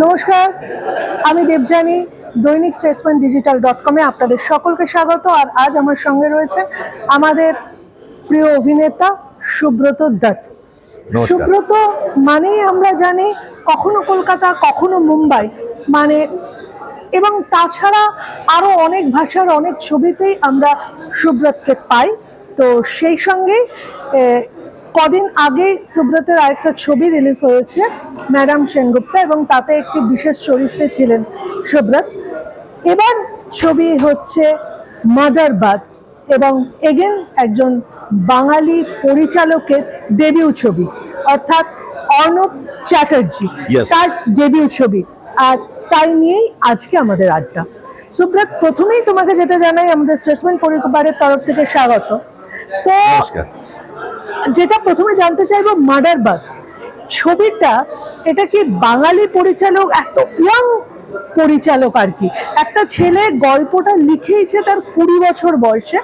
নমস্কার, আমি দেবযানী। দৈনিক স্টেটসম্যান digital.com-এ আপনাদের সকলকে স্বাগত। আর আজ আমার সঙ্গে রয়েছে আমাদের প্রিয় অভিনেতা সুব্রত দত্ত। সুব্রত মানেই আমরা জানি কখনো কলকাতা, কখনো মুম্বাই, মানে এবং তাছাড়া আরও অনেক ভাষার অনেক ছবিতেই আমরা সুব্রতকে পাই। তো সেই সঙ্গে কদিন আগে সুব্রতের আরেকটা ছবি রিলিজ হয়েছে, ম্যাডাম সেনগুপ্তা, এবং তাতে একটি বিশেষ চরিত্রে ছিলেন সুব্রত। এবার ছবি হচ্ছে মার্ডারবাদ, এবং এগেন একজন বাঙালি পরিচালকের ডেবিউ ছবি, অর্থাৎ অর্ণব চ্যাটার্জি, তার ডেবিউ ছবি। আর তাই নিয়েই আজকে আমাদের আড্ডা। সুব্রত, প্রথমেই তোমাকে যেটা জানাই, আমাদের স্টেটসম্যান পরিবারের তরফ থেকে স্বাগত। তো যেটা প্রথমে জানতে চাইবো, মার্ডারবাদ ছবিটা, এটা কি বাঙালি পরিচালক, এত ইয়াং পরিচালক আর কি, একটা ছেলে গল্পটা লিখেইছে তার 20 বছর বয়সে,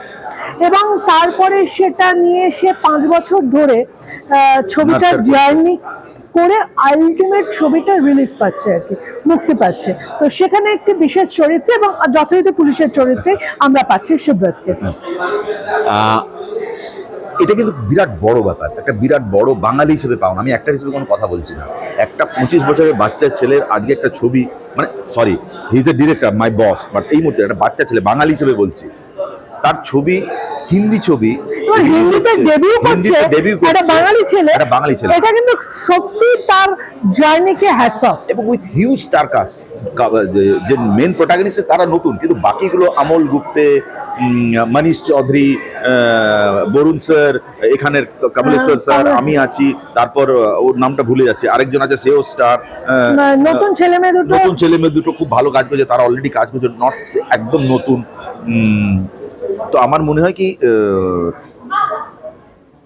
এবং তারপরে সেটা নিয়ে সে 5 বছর ধরে ছবিটার জার্নি করে আলটিমেট ছবিটা রিলিজ পাচ্ছে আর কি, মুক্তি পাচ্ছে। তো সেখানে একটি বিশেষ চরিত্রে এবং যথারীতি পুলিশের চরিত্রে আমরা পাচ্ছি সুব্রতকে। এটা কিন্তু বিরাট বড় ব্যাপার, একটা বিরাট বড় বাঙালি হিসেবে পাওয়া। আমি একটা হিসেবে কোনো কথা বলছি না, একটা 25 বছরের বাচ্চা ছেলের আজকে একটা ছবি, মানে sorry, he is a director, my boss, but এই মুহূর্তে একটা বাচ্চা ছেলে, বাঙালি হিসেবে বলছি, তার ছবি, হিন্দি ছবি, হিন্দিতে ডেবিউ করছে একটা বাঙালি ছেলে, এটা কিন্তু সত্যি তার জার্নিকে হ্যাটস অফ। এবং উইথ হিউজ স্টার কাস্ট, যে মেন প্রোটাগনিস্ট তারা নতুন, কিন্তু বাকিগুলো আমল গুপ্তে, মনীষ চৌধুরী, বরুণ স্যার, এখানের কমলেশ্বর স্যার, আমি আছি, তারপর ওর নামটা ভুলে যাচ্ছে, আরেকজন আছে, সেও স্টার। নতুন ছেলে মেয়ে দুটো খুব ভালো কাজ করছে, তারা অলরেডি কাজ করছে, নট একদম নতুন। তো আমার মনে হয় কি,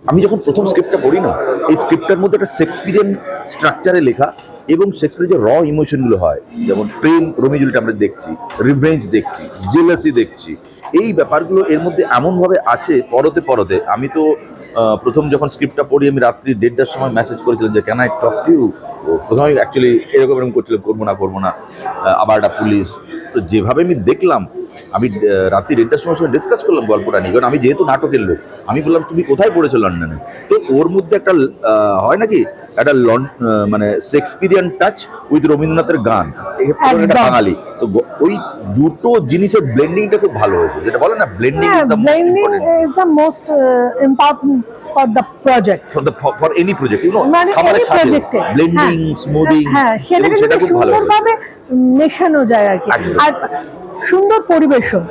আমি যখন প্রথম স্ক্রিপ্টটা পড়ি না, এই স্ক্রিপ্টের মধ্যে একটা শেক্সপিয়ারিয়ান স্ট্রাকচারে লেখা, এবং শেক্সপিয়ারের যে র ইমোশনগুলো হয়, যেমন প্রেম, রোমিওজুলিয়েট আমরা দেখছি, রিভেঞ্জ দেখছি, জেলাসি দেখছি, এই ব্যাপারগুলো এর মধ্যে এমনভাবে আছে পরতে পরতে। আমি তো প্রথম যখন স্ক্রিপ্টটা পড়ি, আমি রাত্রি 1:30টার সময় মেসেজ করেছিলাম যে can I talk to you. প্রথমে অ্যাকচুয়ালি এরকম করছিলাম, করবো না, আবার একটা পুলিশ। তো যেভাবে আমি দেখলাম, আমি রাত্রি 1:30টার সময় ডিসকাস করলাম গল্পটা নিয়ে, কারণ আমি যেহেতু নাটকের লোক, আমি বললাম তুমি কোথায় পড়েছো লন্ডনে। তো ওর মধ্যে একটা হয় নাকি, একটা মানে শেক্সপিয়ারিয়ান টাচ উইথ রবীন্দ্রনাথের গান, একটা বাঙালি। তো ওই দুটো জিনিসের ব্লেন্ডিংটা খুব ভালো হয়েছে, যেটা বলে না, blending is the most important for the project, for any project, you know, মানে any project blending, smoothing, সেটাকে যদি সুন্দরভাবে মেশানো যায় আর কি, আর সুন্দর পরিবেশন।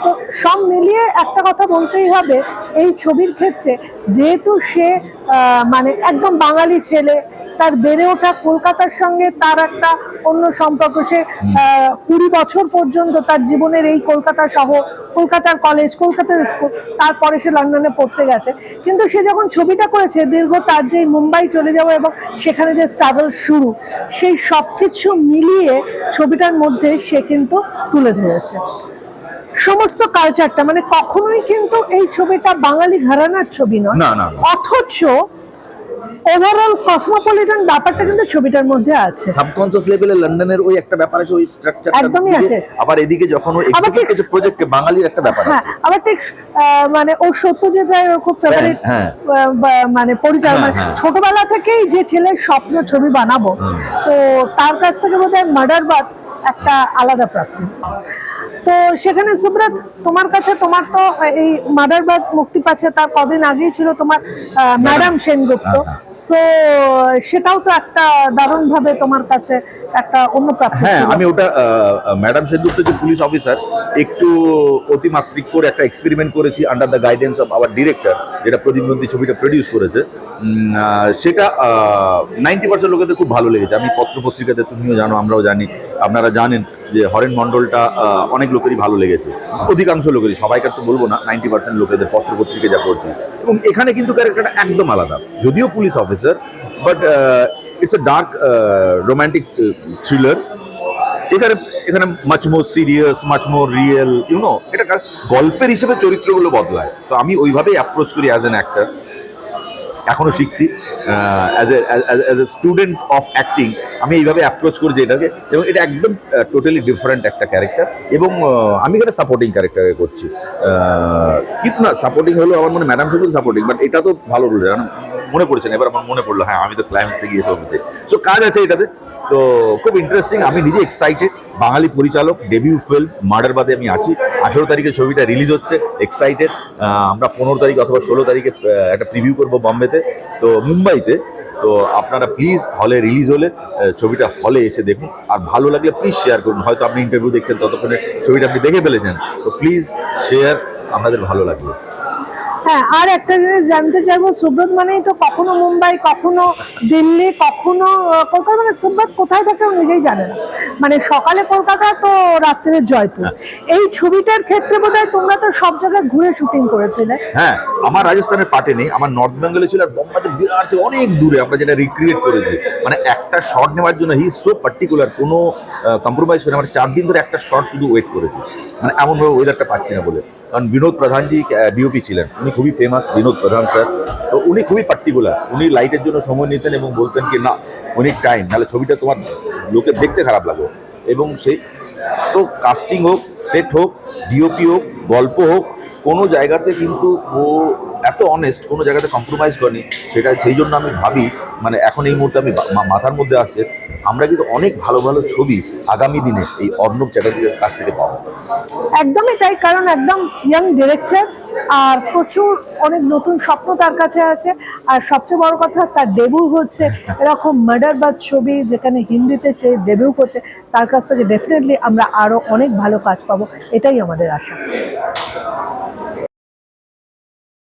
তো সব মিলিয়ে একটা কথা বলতেই হবে এই ছবির ক্ষেত্রে, যেহেতু সে মানে একদম বাঙালি ছেলে, তার বেড়ে ওঠা কলকাতার সঙ্গে তার একটা অন্য সম্পর্ক, সে 20 বছর পর্যন্ত তার জীবনের এই কলকাতা শহর, কলকাতার কলেজ, কলকাতার স্কুল, তারপরে সে লন্ডনে পড়তে গেছে। কিন্তু সে যখন ছবিটা করেছে, দীর্ঘ তার যে মুম্বাই চলে যাওয়া এবং সেখানে যে স্ট্রাগল শুরু, সেই সব কিছু মিলিয়ে ছবিটার মধ্যে সে কিন্তু তুলে ধরেছে সমস্ত কালচারটা। মানে কখনোই কিন্তু এই ছবিটা বাঙালি ঘরানার ছবি নয়, অথচ ওভারঅল কসমোপলিটন ব্যাপারটা কিন্তু ছবিটার মধ্যে আছে। সাবকনসিয়াস লেভেলে লন্ডনের ওই একটা ব্যাপার আছে, ওই স্ট্রাকচারটা একদমই আছে। আবার এদিকে যখন ওই এক্সিকিউটিভ প্রজেক্টে বাঙালির একটা ব্যাপার আছে, আবার ঠিক মানে ও সত্যজিৎ রায়ের খুব ফেভারিট মানে পরিচালক, মানে ছোটবেলা থেকেই যে ছেলের স্বপ্ন ছবি বানাবো, তো তার কাছ থেকে বোধহয় মার্ডারবাদ একটা আলাদা প্রাপ্তি। তো সেখানে সুব্রত, তোমার কাছে, তোমার তো এই মার্ডারবাদ মুক্তি পাচ্ছে, তার কদিন আগেই ছিল তোমার ম্যাডাম সেনগুপ্ত। সো সেটাও তো একটা দারুণ ভাবে তোমার কাছে একটা অন্য প্রাপ্তি ছিল। আমি ওটা ম্যাডাম সেনগুপ্ত যে পুলিশ অফিসার, একটু অতিমাত্রিক করে একটা এক্সপেরিমেন্ট করেছি under the guidance of our director, যেটা প্রদীপ নন্দী ছবিটা প্রডিউস করেছে। সেটা 90% লোকেদের খুব ভালো লেগেছে। আমি পত্রপত্রিকাতে, তুমিও জানো, আমরাও জানি, আপনারা জানেন যে হরেন মণ্ডলটা অনেক লোকেরই ভালো লেগেছে, অধিকাংশ লোকেরই, সবাইকার তো বলবো না, 90% লোকেদের পত্রপত্রিকা যা করছে। এবং এখানে কিন্তু ক্যারেক্টারটা একদম আলাদা, যদিও police officer, but it's a dark romantic thriller. এখানে much more serious, much more real, you know, এটা গল্পের হিসেবে চরিত্রগুলো বদলায়। তো আমি ওইভাবেই অ্যাপ্রোচ করি অ্যাজ অ্যান অ্যাক্টর। এখনো শিখছি as a student of acting. আমি এইভাবে অ্যাপ্রোচ করছি এটাকে, এবং এটা একদম টোটালি ডিফারেন্ট একটা ক্যারেক্টার, এবং আমি একটা সাপোর্টিং ক্যারেক্টারে করছি। কিন্তু না, সাপোর্টিং হলো আমার মনে ম্যাডাম শুধু সাপোর্টিং, বাট এটা তো ভালো রোল, মনে পড়ছে না এবার, আমার মনে পড়লো, হ্যাঁ আমি তো ক্লাইম্যাক্সে গিয়ে সবতে, সো কাজ আছে এটাতে। তো খুব ইন্টারেস্টিং, আমি নিজে এক্সাইটেড। বাঙালি পরিচালক, ডেবিউ ফিল্ম, মার্ডার বাদে আমি আছি। 18 তারিখে ছবিটা রিলিজ হচ্ছে, এক্সাইটেড। আমরা 15 তারিখ অথবা 16 তারিখে একটা প্রিভিউ করবো বম্বেতে, তো মুম্বাইতে। তো আপনারা প্লিজ হলে রিলিজ হলে ছবিটা হলে এসে দেখুন, আর ভালো লাগলে প্লিজ শেয়ার করুন। হয়তো আপনি ইন্টারভিউ দেখছেন, ততক্ষণে ছবিটা আপনি দেখে ফেলেছেন, তো প্লিজ শেয়ার, আমাদের ভালো লাগবে। হ্যাঁ, আর একটা জিনিস জানতে চাইবো, সুব্রত মানেই তো কখনো মুম্বাই, কখনো দিল্লি, কখনো কলকাতা, মানে সুব্রত কোথায় থাকে ও নিজেই জানে না, মানে সকালে কলকাতা তো রাত্রে জয়পুর। এই ছবিটার ক্ষেত্রে বোধহয় তোমরা তো সব জায়গায় ঘুরে শুটিং করেছিলে। হ্যাঁ, আমার রাজস্থানের পার্টে নেই, আমার নর্থ বেঙ্গলে ছিল, আর বোম্বাইতে বিরাট অনেক দূরে আমরা যেটা রিক্রিয়েট করেছি। মানে একটা শট নেওয়ার জন্য হি সো পার্টিকুলার, কোনো কম্প্রোমাইজ করে আমরা 4 দিন ধরে একটা শট শুধু ওয়েট করেছি, মানে এমনভাবে ওয়েদারটা পাচ্ছি না বলে। কারণ বিনোদ প্রধানজি ডিওপি ছিলেন, উনি খুবই ফেমাস, বিনোদ প্রধান স্যার। তো উনি খুবই পার্টিকুলার, উনি লাইটের জন্য সময় নিতেন এবং বলতেন কি না অনেক টাইম, নাহলে ছবিটা তোমার লোকের দেখতে খারাপ লাগবে। এবং সেই তো কাস্টিং হোক, সেট হোক, ডিওপি হোক, গল্প হোক, কোনো জায়গাতে কিন্তু ও এত অনেস্ট, কোনো জায়গাতে কম্প্রোমাইজ করেনি। সেটা সেই জন্য আমি ভাবি, মানে এখন এই মুহূর্তে আমি মাথার মধ্যে আসছে, আমরা কিন্তু অনেক ভালো ভালো ছবি আগামী দিনে এই অর্ণব চ্যাটার্জির কাছ থেকে পাবো। একদমই তাই, কারণ একদম ইয়াং ডিরেক্টর, আর প্রচুর অনেক নতুন স্বপ্ন তার কাছে আছে। আর সবচেয়ে বড় কথা, তার ডেবিউ হচ্ছে এরকম মার্ডারবাদ ছবি, যেখানে হিন্দিতে সে ডেবিউ করছে, তার কাছ থেকে ডেফিনেটলি আমরা আরো অনেক ভালো কাজ পাবো, এটাই আমাদের আশা।